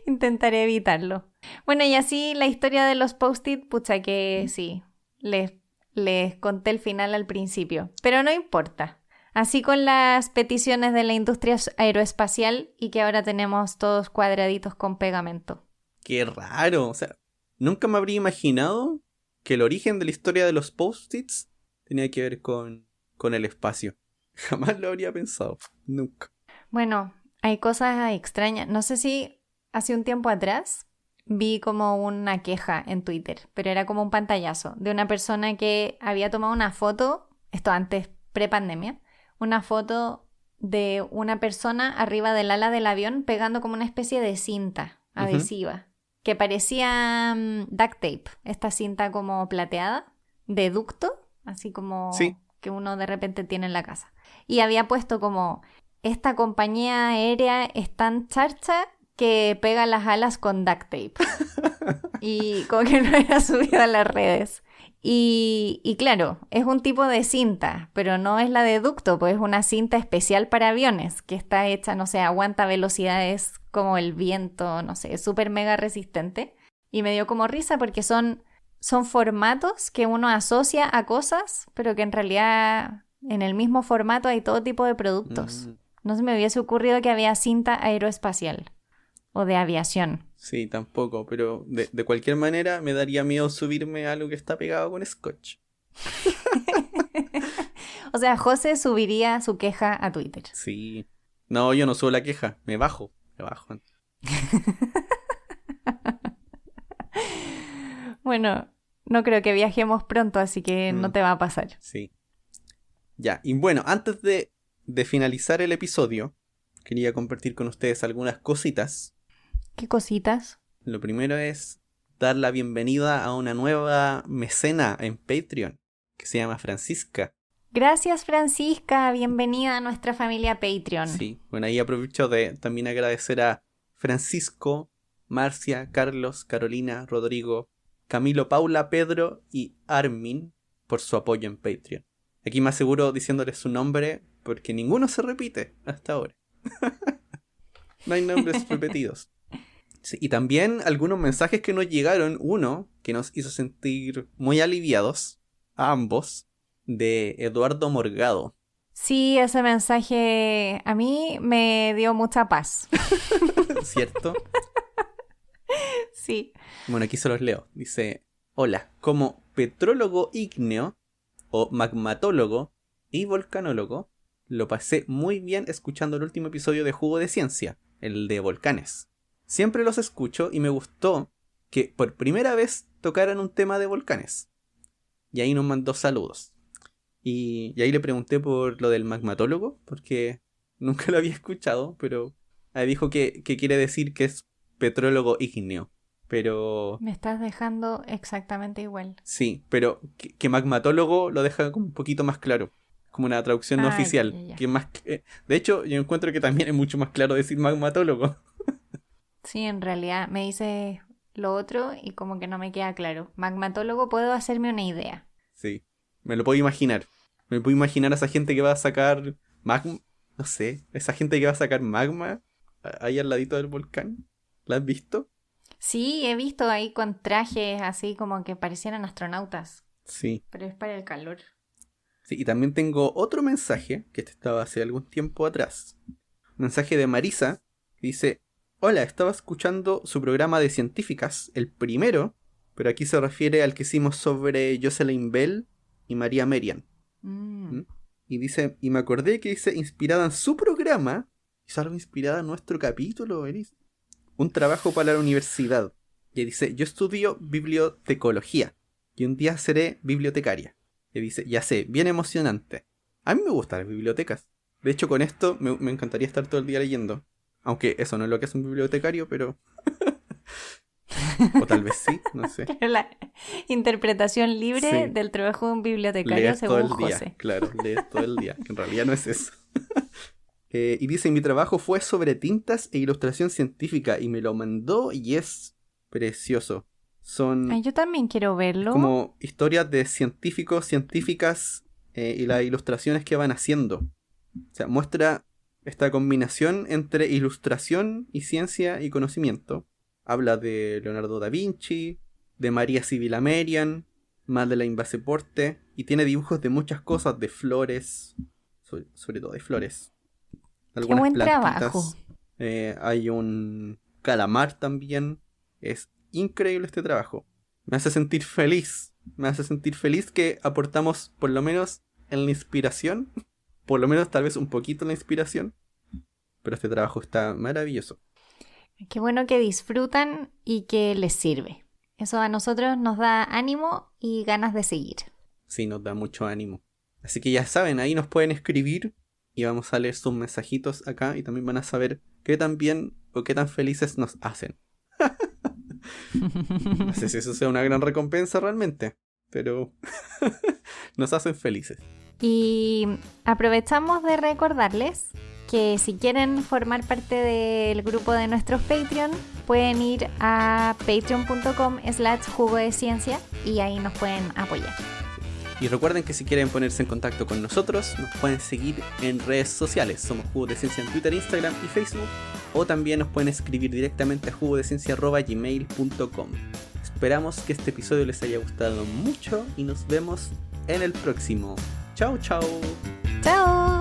Intentaré evitarlo. Bueno, y así la historia de los Post-it, pucha que sí, les conté el final al principio. Pero no importa. Así con las peticiones de la industria aeroespacial y que ahora tenemos todos cuadraditos con pegamento. Qué raro. O sea, nunca me habría imaginado que el origen de la historia de los post-its tenía que ver con el espacio. Jamás lo habría pensado. Nunca. Bueno, hay cosas extrañas. No sé si hace un tiempo atrás vi como una queja en Twitter, pero era como un pantallazo de una persona que había tomado una foto, esto antes pre-pandemia, una foto de una persona arriba del ala del avión pegando como una especie de cinta adhesiva, que parecía duct tape, esta cinta como plateada, de ducto, así como Sí. que uno de repente tiene en la casa. Y había puesto como, esta compañía aérea es tan charcha que pega las alas con duct tape. Y como que no era subido a las redes. Y claro, es un tipo de cinta, pero no es la de ducto, pues es una cinta especial para aviones, que está hecha, no sé, aguanta velocidades como el viento, no sé, es súper mega resistente. Y me dio como risa porque son formatos que uno asocia a cosas, pero que en realidad en el mismo formato hay todo tipo de productos. No se me hubiese ocurrido que había cinta aeroespacial o de aviación. Sí, tampoco, pero de cualquier manera me daría miedo subirme a algo que está pegado con scotch. O sea, José subiría su queja a Twitter. Sí. No, yo no subo la queja, me bajo. Bueno, no creo que viajemos pronto, así que no te va a pasar. Sí. Ya, y bueno, antes de finalizar el episodio, quería compartir con ustedes algunas cositas. ¿Qué cositas? Lo primero es dar la bienvenida a una nueva mecena en Patreon, que se llama Francisca. Gracias, Francisca. Bienvenida a nuestra familia Patreon. Sí, bueno, ahí aprovecho de también agradecer a Francisco, Marcia, Carlos, Carolina, Rodrigo, Camilo, Paula, Pedro y Armin por su apoyo en Patreon. Aquí me aseguro diciéndoles su nombre porque ninguno se repite hasta ahora. No hay nombres repetidos. Sí, y también algunos mensajes que nos llegaron. Uno que nos hizo sentir muy aliviados, a ambos, de Eduardo Morgado. Sí, ese mensaje a mí me dio mucha paz. ¿Cierto? Sí. Bueno, aquí se los leo. Dice: hola, como petrólogo ígneo o magmatólogo y volcanólogo, lo pasé muy bien escuchando el último episodio de Jugo de Ciencia, el de volcanes. Siempre los escucho y me gustó que por primera vez tocaran un tema de volcanes. Y ahí nos mandó saludos. Y ahí le pregunté por lo del magmatólogo, porque nunca lo había escuchado, pero ahí dijo que quiere decir que es petrólogo ígneo. Pero... Me estás dejando exactamente igual. Sí, pero que magmatólogo lo deja como un poquito más claro. Como una traducción no oficial. Ya. Que más de hecho, yo encuentro que también es mucho más claro decir magmatólogo. Sí, en realidad me dice lo otro y como que no me queda claro. Magmatólogo, puedo hacerme una idea. Sí, me lo puedo imaginar. Me puedo imaginar a esa gente que va a sacar magma. No sé, esa gente que va a sacar magma ahí al ladito del volcán. ¿La has visto? Sí, he visto ahí con trajes así como que parecieran astronautas. Sí. Pero es para el calor. Sí, y también tengo otro mensaje que este estaba hace algún tiempo atrás. Un mensaje de Marisa que dice: hola, estaba escuchando su programa de científicas, el primero, pero aquí se refiere al que hicimos sobre Jocelyn Bell y María Merian. ¿Mm? Y dice, y me acordé que dice inspirada en su programa, hizo algo inspirada en nuestro capítulo, Eris. Un trabajo para la universidad. Y dice, yo estudio bibliotecología y un día seré bibliotecaria. Y dice, ya sé, bien emocionante. A mí me gustan las bibliotecas. De hecho, con esto me encantaría estar todo el día leyendo. Aunque eso no es lo que es un bibliotecario, pero... o tal vez sí, no sé. La interpretación libre Sí. del trabajo de un bibliotecario Lees todo según el día, José. claro, lees todo el día, que en realidad no es eso. Y dice, mi trabajo fue sobre tintas e ilustración científica y me lo mandó y es precioso. Son Ay, yo también quiero verlo. como historias de científicos, científicas y las ilustraciones que van haciendo. O sea, muestra esta combinación entre ilustración y ciencia y conocimiento. Habla de Leonardo da Vinci, de María Sibylla Merian, Madeleine Porte, y tiene dibujos de muchas cosas, de flores. sobre todo hay flores. Qué buen trabajo. Hay un calamar también. Es increíble este trabajo. Me hace sentir feliz. Me hace sentir feliz que aportamos por lo menos en la inspiración. Por lo menos tal vez un poquito en la inspiración. Pero este trabajo está maravilloso. Qué bueno que disfrutan y que les sirve. Eso a nosotros nos da ánimo y ganas de seguir. Sí, nos da mucho ánimo. Así que ya saben, ahí nos pueden escribir y vamos a leer sus mensajitos acá y también van a saber qué tan bien o qué tan felices nos hacen. No sé si eso sea una gran recompensa realmente, pero nos hacen felices. Y aprovechamos de recordarles que si quieren formar parte del grupo de nuestros Patreon, pueden ir a patreon.com/jugo de ciencia y ahí nos pueden apoyar. Y recuerden que si quieren ponerse en contacto con nosotros, nos pueden seguir en redes sociales. Somos Jugo de Ciencia en Twitter, Instagram y Facebook. O también nos pueden escribir directamente a jugodeciencia@gmail.com. Esperamos que este episodio les haya gustado mucho y nos vemos en el próximo. Chao, chao. ¡Chao!